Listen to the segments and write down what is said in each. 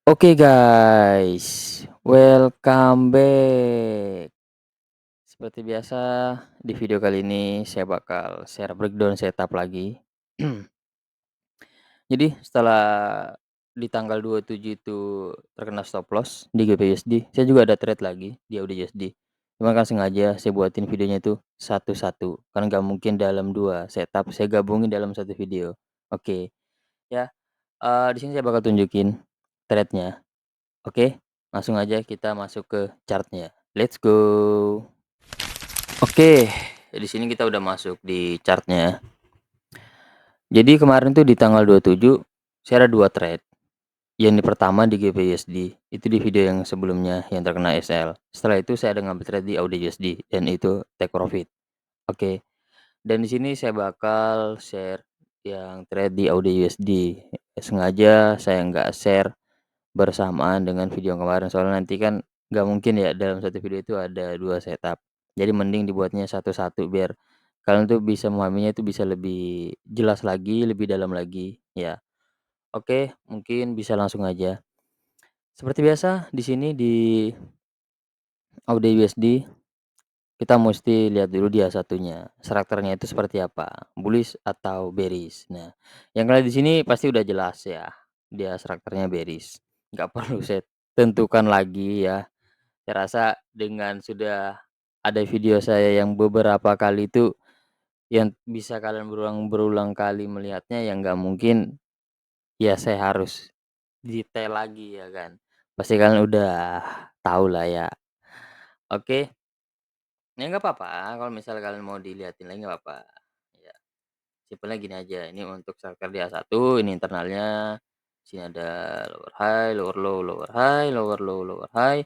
Oke guys, welcome back. Seperti biasa di video kali ini saya bakal share breakdown setup lagi. Jadi setelah di tanggal 27 itu terkena stop loss di GBUSD, saya juga ada trade lagi di AUDUSD. Cuma kan sengaja saya buatin videonya itu satu-satu, karena nggak mungkin dalam 2 setup saya gabungin dalam satu video. Oke, ya, di sini saya bakal tunjukin trade-nya. Oke, langsung aja kita masuk ke chart-nya. Let's go. Oke, di sini kita udah masuk di chart-nya. Jadi kemarin tuh di tanggal 27 saya ada 2 trade. Yang pertama di GBUSD, itu di video yang sebelumnya yang terkena SL. Setelah itu saya ada ngambil trade di AUDUSD dan itu take profit. Oke, dan di sini saya bakal share yang trade di AUDUSD. Sengaja saya nggak share bersamaan dengan video yang kemarin, soalnya nanti kan nggak mungkin ya dalam satu video itu ada 2 setup. Jadi mending dibuatnya satu-satu biar kalian tuh bisa memahaminya itu bisa lebih jelas lagi, lebih dalam lagi, ya. Oke, mungkin bisa langsung aja. Seperti biasa di sini di Audio USD kita mesti lihat dulu dia satunya, karakternya itu seperti apa, bullish atau bearish. Nah, yang kalian di sini pasti udah jelas ya, dia karakternya bearish. Nggak perlu saya tentukan lagi ya. Saya rasa dengan sudah ada video saya yang beberapa kali itu, yang bisa kalian berulang-berulang kali melihatnya, yang nggak mungkin ya saya harus detail lagi ya kan. Pasti kalian udah tahu lah ya. Oke, ya nggak apa-apa kalau misal kalian mau dilihatin lagi nggak apa-apa. Ya, simpelnya gini aja, ini untuk striker dia satu, ini internalnya. Sini ada lower high, lower low, lower high, lower low, lower high.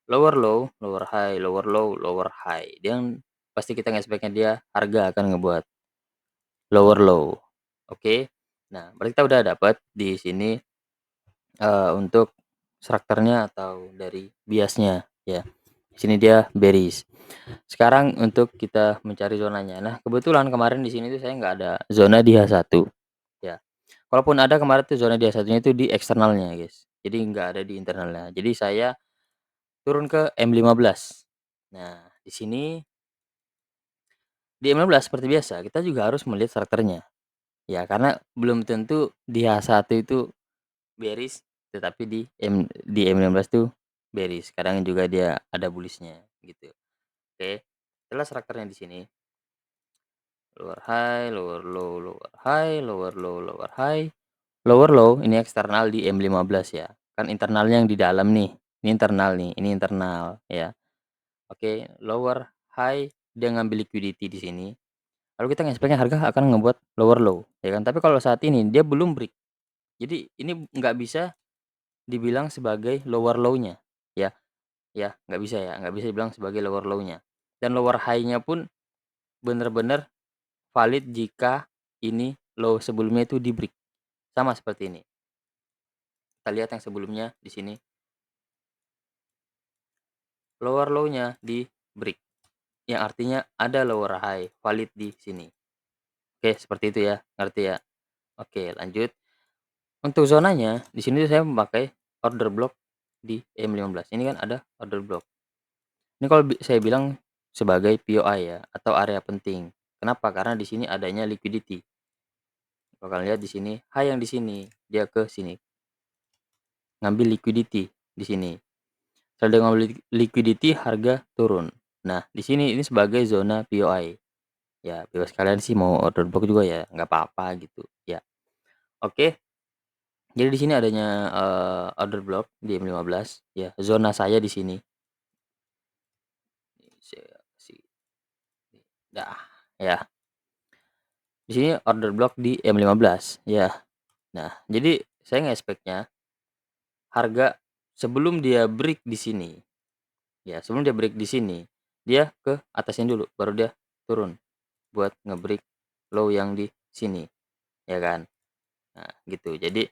Lower low, lower high, lower low, lower high. Dan pasti kita nge-expect-nya dia harga akan ngebuat lower low. Oke. Nah, berarti kita udah dapat di sini untuk strukturnya atau dari biasnya ya. Di sini dia bearish. Sekarang untuk kita mencari zonanya. Nah, kebetulan kemarin di sini tuh saya nggak ada zona di H1 ya. Kalaupun ada kemarin tuh zona di H1-nya itu di eksternalnya, guys. Jadi nggak ada di internalnya. Jadi saya turun ke M15. Nah, di sini di M15 seperti biasa, kita juga harus melihat karakternya. Ya, karena belum tentu di H1 itu bearish, tetapi di M15 tuh bearish. Kadang juga dia ada bullish-nya gitu. Oke. Jelas karakternya di sini. Lower high, lower low, lower high, lower low, lower high. Lower low ini eksternal di M15 ya. Kan internalnya yang di dalam nih. Ini internal nih, ini internal ya. Oke, lower high dia ngambil liquidity di sini. Lalu kita ngespeknya harga akan ngebuat lower low, ya kan. Tapi kalau saat ini dia belum break. Jadi ini nggak bisa dibilang sebagai lower low-nya, ya. Ya, nggak bisa ya, nggak bisa dibilang sebagai lower low-nya. Dan lower high-nya pun benar-benar valid jika ini low sebelumnya itu di break. Sama seperti ini. Kita lihat yang sebelumnya di sini. Lower low-nya di break. Yang artinya ada lower high valid di sini. Oke, seperti itu ya. Ngerti ya? Oke, lanjut. Untuk zonanya, di sini saya memakai order block di M15. Ini kan ada order block. Ini kalau saya bilang sebagai POI ya, atau area penting. Kenapa? Karena di sini adanya liquidity. Kalau kalian lihat di sini, high yang di sini, dia ke sini. Ngambil liquidity di sini. Setelah dia ngambil liquidity, harga turun. Nah, di sini ini sebagai zona POI. Ya, bebas kalian sih mau order block juga ya, nggak apa-apa gitu. Ya, oke. Jadi di sini adanya order block di M15 ya, zona saya di sini. Ini saya kasih dah ya. Di sini order block di M15 ya. Nah, jadi saya nge-expect-nya harga sebelum dia break di sini. Ya, sebelum dia break di sini, dia ke atasnya dulu baru dia turun buat nge-break low yang di sini, ya kan? Nah, gitu. Jadi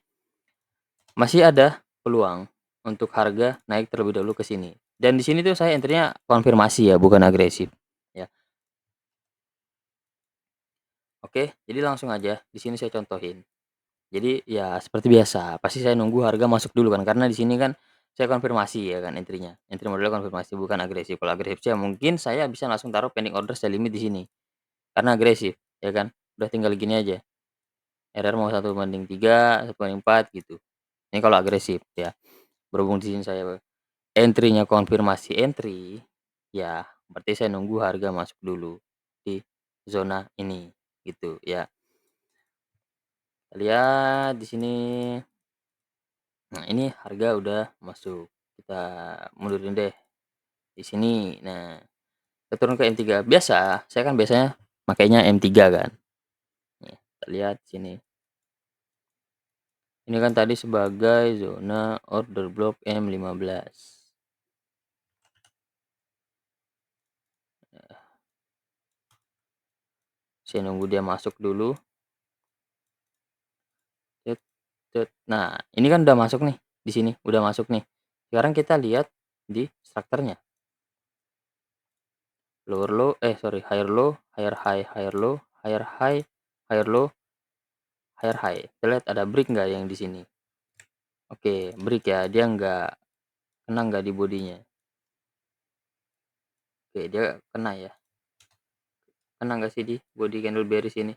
masih ada peluang untuk harga naik terlebih dahulu ke sini. Dan di sini tuh saya entry-nya konfirmasi ya, bukan agresif. Ya. Oke, jadi langsung aja di sini saya contohin. Jadi ya seperti biasa, pasti saya nunggu harga masuk dulu kan, karena di sini kan saya konfirmasi ya kan entry-nya. Entry modelnya konfirmasi bukan agresif. Kalau agresif sih ya mungkin saya bisa langsung taruh pending order sell limit di sini, karena agresif ya kan. Udah tinggal gini aja, RR mau 1/3, 1/4 gitu. Ini kalau agresif ya. Berhubung di sini saya entry-nya konfirmasi entry, ya berarti saya nunggu harga masuk dulu di zona ini gitu ya. Kita lihat di sini. Nah, ini harga udah masuk. Kita mundurin deh di sini. Nah, kita turun ke M3. Biasa, saya kan biasanya makainya M3 kan. Nih, kita lihat sini. Ini kan tadi sebagai zona order block M15. Saya nunggu dia masuk dulu. Cet, cet. Nah, ini kan udah masuk nih di sini, udah masuk nih. Sekarang kita lihat di strukturnya. Lower low, sorry, higher low, higher high, higher low, higher high, higher low, higher high. Kita lihat ada break nggak yang di sini? Oke, break ya, dia nggak kena nggak di bodinya? Oke, dia kena ya. Kena nggak sih di body candle bearish ini?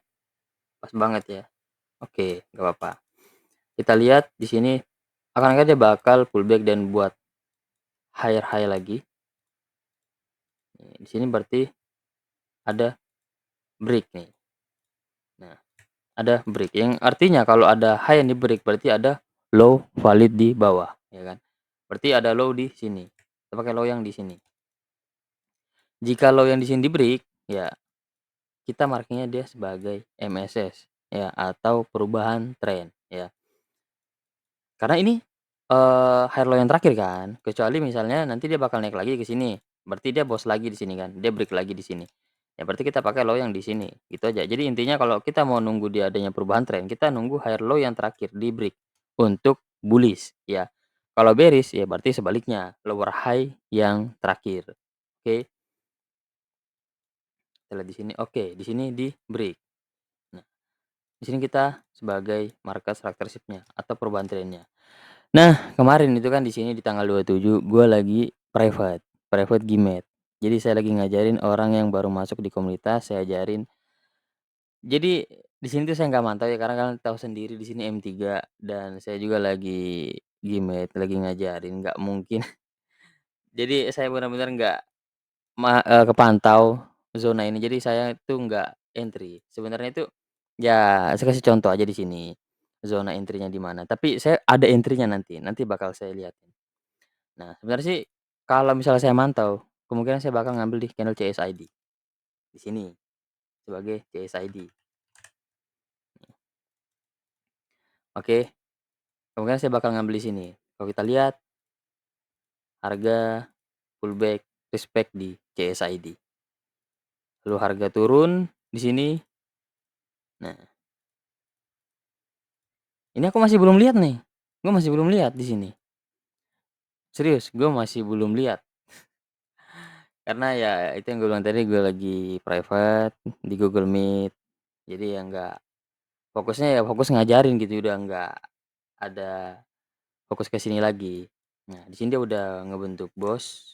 Pas banget ya. Oke, nggak apa-apa. Kita lihat di sini akan dia bakal pullback dan buat higher high lagi. Di sini berarti ada break nih. Nah, ada break yang artinya kalau ada high yang di break berarti ada low valid di bawah, ya kan? Berarti ada low di sini. Kita pakai low yang di sini. Jika low yang di sini di break, ya kita markingnya dia sebagai MSS ya atau perubahan tren ya. Karena ini, higher low yang terakhir kan, kecuali misalnya nanti dia bakal naik lagi ke sini, berarti dia bounce lagi di sini kan, dia break lagi di sini. Ya berarti kita pakai low yang di sini, gitu aja. Jadi intinya kalau kita mau nunggu dia adanya perubahan tren, kita nunggu higher low yang terakhir di break untuk bullish ya. Kalau bearish ya berarti sebaliknya, lower high yang terakhir. Oke, kita lihat di sini, oke, di sini di break. Nah, di sini kita sebagai market strukturship-nya atau perubahan trennya. Nah, kemarin itu kan di sini di tanggal 27 gue lagi private Gmat. Jadi saya lagi ngajarin orang yang baru masuk di komunitas, saya ajarin. Jadi di sini tuh saya nggak mantau ya karena kan tahu sendiri di sini M3 dan saya juga lagi Gmat, lagi ngajarin, nggak mungkin. Jadi saya benar-benar nggak kepantau zona ini. Jadi saya itu nggak entry. Sebenarnya itu ya saya kasih contoh aja di sini, zona entry-nya di mana. Tapi saya ada entry-nya nanti bakal saya lihatin. Nah, sebenarnya sih kalau misalnya saya mantau, kemungkinan saya bakal ngambil di candle CSID, di sini sebagai CSID. Oke, kemungkinan saya bakal ngambil di sini. Kalau kita lihat harga pullback respect di CSID. Lalu harga turun di sini. Nah, ini aku masih belum lihat nih. Gue masih belum lihat di sini. Serius, gue masih belum lihat. Karena ya itu yang gue bilang tadi gue lagi private di Google Meet. Jadi ya nggak fokusnya ya fokus ngajarin gitu udah nggak ada fokus ke sini lagi. Nah, di sini dia udah ngebentuk bos,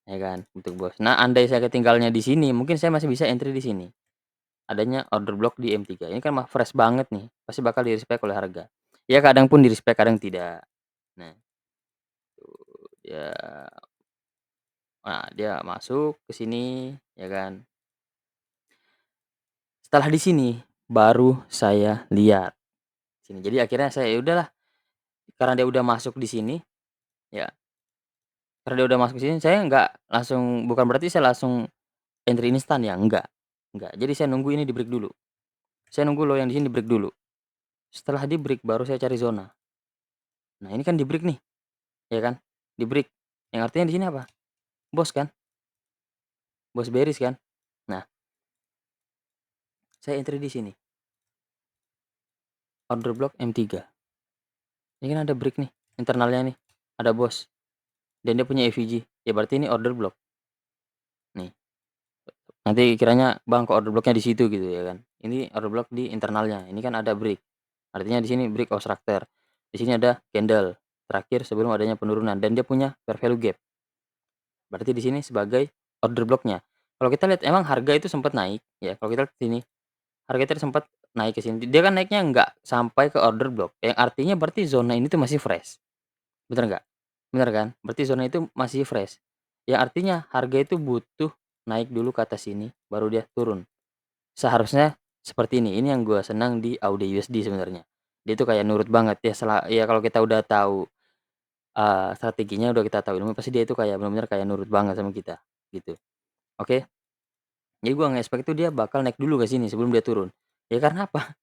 ya kan, bentuk bos. Nah, andai saya ketinggalnya di sini, mungkin saya masih bisa entry di sini. Adanya order block di M3. Ini kan mah fresh banget nih, pasti bakal di-respect oleh harga. Ya kadang pun di-respect, kadang tidak. Nah, tuh dia dia masuk ke sini, ya kan. Setelah di sini, baru saya lihat sini. Jadi akhirnya saya ya udahlah, karena dia udah masuk di sini, ya karena dia udah masuk ke sini, saya nggak langsung bukan berarti saya langsung entry instan ya, enggak. Jadi saya nunggu ini di-break dulu. Saya nunggu low yang di sini di-break dulu. Setelah di-break baru saya cari zona. Nah, ini kan di-break nih, ya kan? Di-break. Yang artinya di sini apa? Bos kan? Bos bearish kan? Nah, saya entry di sini. Order block M3. Ini kan ada break nih, internalnya nih. Ada bos. Dan dia punya EVG. Ya berarti ini order block. Nih. Nanti kiranya, "Bang, kok order blocknya di situ?" gitu ya kan. Ini order block di internalnya. Ini kan ada break. Artinya di sini break obstructor. Di sini ada candle, terakhir sebelum adanya penurunan dan dia punya fair value gap. Berarti di sini sebagai order block-nya. Kalau kita lihat emang harga itu sempat naik ya, kalau kita lihat sini, harga itu sempat naik ke sini. Dia kan naiknya nggak sampai ke order block, yang artinya berarti zona ini tuh masih fresh, bener nggak? Bener kan? Berarti zona itu masih fresh. Yang artinya harga itu butuh naik dulu ke atas sini, baru dia turun. Seharusnya seperti ini yang gua senang di AUD USD sebenarnya. Dia tuh kayak nurut banget ya ya kalau kita udah tahu, strateginya udah kita tahu ilmu pasti dia itu kayak benar-benar kayak nurut banget sama kita, gitu. Oke, jadi gua nge-expect itu dia bakal naik dulu ke sini sebelum dia turun. Ya karena apa?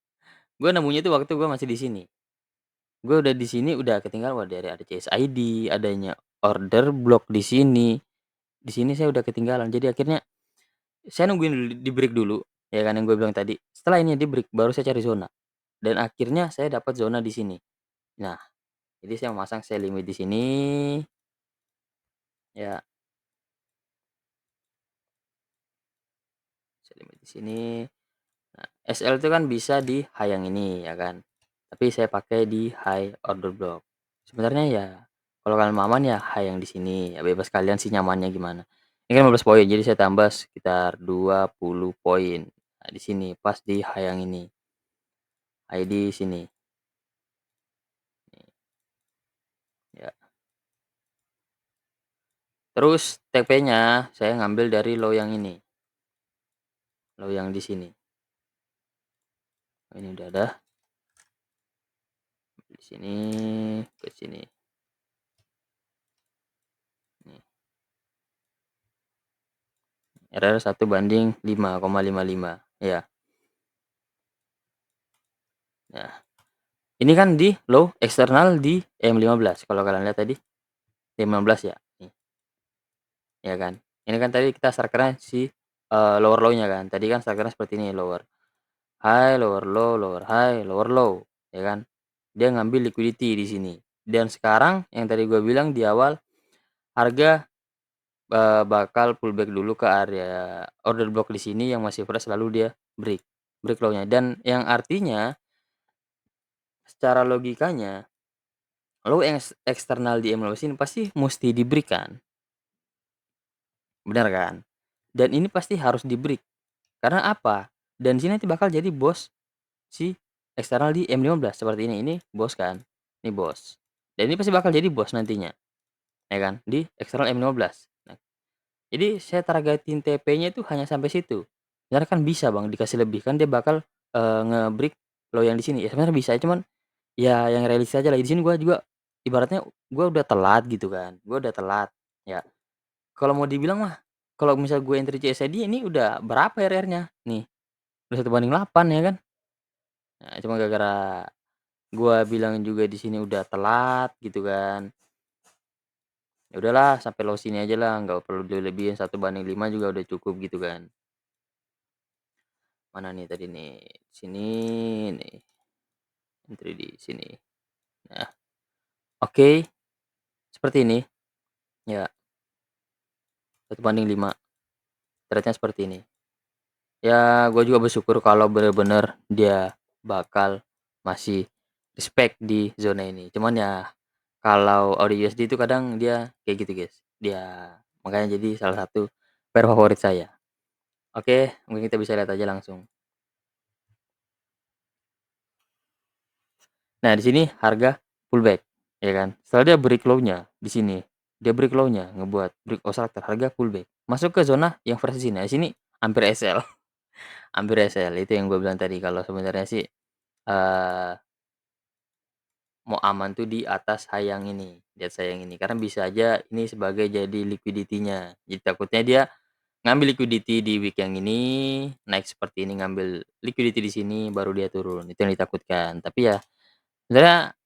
Gua nemunya itu waktu gua masih di sini. Gua udah di sini udah ketinggalan, wah dari ada CSID, adanya order block di sini saya udah ketinggalan. Jadi akhirnya saya nungguin di-break dulu, ya kan yang gue bilang tadi. Setelah ini di-break baru saya cari zona dan akhirnya saya dapat zona di sini. Nah, jadi saya memasang sell limit di sini, ya, sell limit di sini. Nah, SL itu kan bisa di high yang ini ya kan, tapi saya pakai di high order block. Sebenarnya ya kalau kalian mau aman ya high yang di sini, ya bebas kalian sih nyamannya gimana. Ini kan 15 poin, jadi saya tambah sekitar 20 poin. Nah, di sini pas di high yang ini, high di sini. Nih, ya. Terus TP-nya saya ngambil dari low yang ini, low yang di sini. Ini udah ada, di sini ke sini. Nih, RR 1/5,55. Ya. Nah, ini kan di low eksternal di EM15 kalau kalian lihat tadi, EM15 ya, nih, ya kan. Ini kan tadi kita strikernya si, lower low-nya kan, tadi kan strikernya seperti ini, lower high, lower high, lower low, ya kan. Dia ngambil liquidity di sini. Dan sekarang yang tadi gue bilang di awal, harga, bakal pullback dulu ke area order block di sini yang masih fresh lalu dia break, break low-nya dan yang artinya secara logikanya low yang eksternal di M15 ini pasti musti di-break kan, bener kan? Dan ini pasti harus di-break, karena apa? Dan sini nanti bakal jadi bos si eksternal di M15 seperti ini bos kan, ini bos. Dan ini pasti bakal jadi bos nantinya, ya kan, di eksternal M15. Nah, jadi saya targetin TP-nya itu hanya sampai situ. Sebenarnya kan bisa Bang dikasih lebih, kan dia bakal, nge-break low yang di sini. Ya sebenarnya bisa, cuman ya yang realistis aja lah. Di sini gua juga ibaratnya gua udah telat gitu kan, gua udah telat, ya. Kalau mau dibilang mah, kalau misal gue entry CSID ini udah berapa RR-nya? Nih, udah 1/8 ya kan. Nah, cuma gara-gara gua bilang juga di sini udah telat gitu kan. Ya udahlah sampai low sini aja lah, nggak perlu dilebihin 1/5 juga udah cukup gitu kan. Mana nih tadi nih? Sini nih, entry di sini. Nah, oke, seperti ini. Ya, 1/5. Trade-nya seperti ini. Ya, gue juga bersyukur kalau bener-bener dia bakal masih respect di zona ini. Cuman ya kalau Audi USD itu kadang dia kayak gitu, guys. Dia makanya jadi salah satu pair favorit saya. Oke, mungkin kita bisa lihat aja langsung. Nah, di sini harga pullback, ya kan. Setelah dia break low-nya di sini, dia break low-nya ngebuat break oscillator, harga pullback. Masuk ke zona yang fresh di sini. Nah, di sini hampir SL, hampir SL. Itu yang gue bilang tadi kalau sebenarnya sih eh mau aman tuh di atas hayang ini, di atas hayang ini. Karena bisa aja ini sebagai jadi liquidity-nya. Jadi takutnya dia ngambil liquidity di week yang ini, naik seperti ini ngambil liquidity di sini baru dia turun. Itu yang ditakutkan. Tapi ya sebenarnya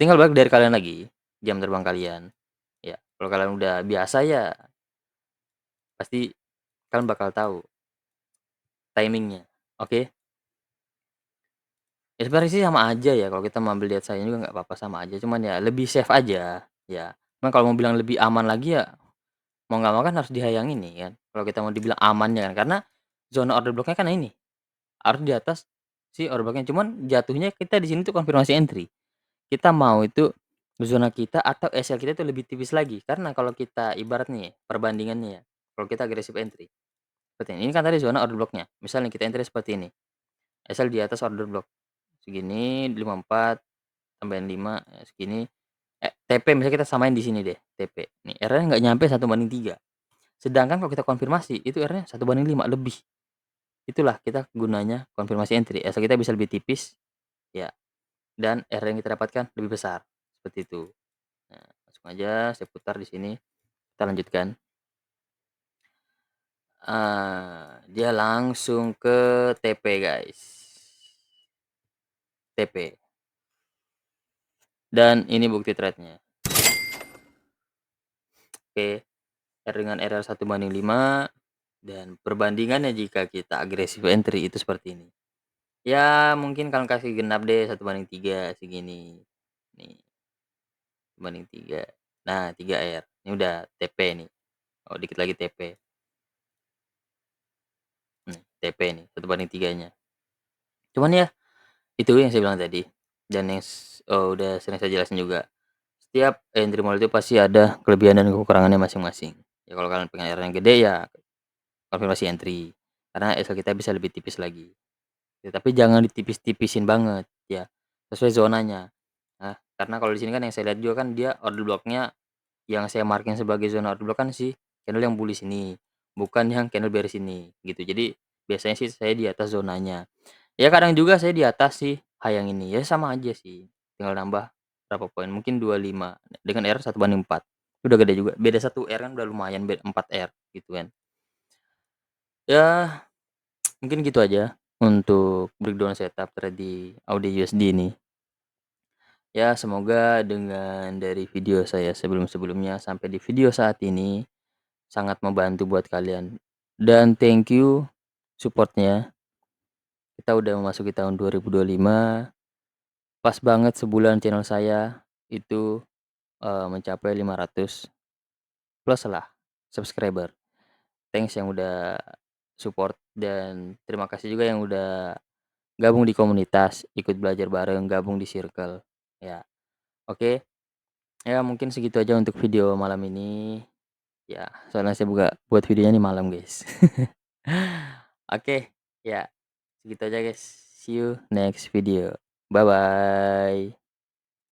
tinggal balik dari kalian lagi, jam terbang kalian. Ya, kalau kalian udah biasa ya pasti kalian bakal tahu timingnya. Oke? Ya sebenarnya sih sama aja ya kalau kita mau ambil lihat saya juga nggak apa-apa sama aja, cuman ya lebih safe aja, ya. Cuman kalau mau bilang lebih aman lagi ya mau nggak mau kan harus dihayangin nih kan, kalau kita mau dibilang amannya kan, karena zona order block-nya kan ini, harus di atas si order block-nya, cuman jatuhnya kita di sini tuh konfirmasi entry. Kita mau itu zona kita atau SL kita itu lebih tipis lagi, karena kalau kita ibarat nih perbandingannya ya, kalau kita aggressive entry, seperti ini kan tadi zona order block-nya, misalnya kita entry seperti ini, SL di atas order block, segini 54 tambahin 5, segini, TP misalnya kita samain di sini deh, TP, nih R-nya nggak nyampe 1/3, sedangkan kalau kita konfirmasi itu R-nya 1/5 lebih. Itulah kita gunanya konfirmasi entry, SL kita bisa lebih tipis, ya, dan R yang kita dapatkan lebih besar, seperti itu. Nah, langsung aja saya putar di sini, kita lanjutkan. Dia langsung ke TP, guys. TP. Dan ini bukti trade-nya. Oke, R dengan RR 1/5 dan perbandingannya jika kita agresif entry itu seperti ini. Ya mungkin kalian kasih genap deh 1/3 segini. Nih, 1/3. Nah, 3R. Ini udah TP nih. Oh, dikit lagi TP. TP nih, 1/3-nya. Cuman ya, itu yang saya bilang tadi, dan yang udah sering saya jelasin juga. Setiap entry model itu pasti ada kelebihan dan kekurangannya masing-masing. Ya kalau kalian pengen R yang gede ya konfirmasi entry, karena SL kita bisa lebih tipis lagi. Ya tapi jangan ditipis-tipisin banget, ya, sesuai zonanya. Nah, karena kalau di sini kan yang saya lihat juga kan dia order block-nya yang saya marking sebagai zona order block kan si candle yang bullish ini, bukan yang candle bearish ini, gitu. Jadi biasanya sih saya di atas zonanya. Ya kadang juga saya di atas sih high yang ini, ya sama aja sih, tinggal nambah berapa poin, mungkin 25 dengan R 1/4. Udah gede juga, beda 1 R kan udah lumayan, 4 R gitu kan. Ya mungkin gitu aja untuk breakdown setup trade di AUD USD ini. Ya semoga dengan dari video saya sebelum-sebelumnya sampai di video saat ini sangat membantu buat kalian. Dan thank you supportnya. Kita udah memasuki tahun 2025. Pas banget sebulan channel saya itu mencapai 500 plus lah subscriber. Thanks yang udah support dan terima kasih juga yang udah gabung di komunitas, ikut belajar bareng, gabung di circle. Ya, oke. Ya mungkin segitu aja untuk video malam ini. Ya, soalnya saya buat videonya nih malam, guys. Oke, ya segitu aja, guys. See you next video. Bye bye.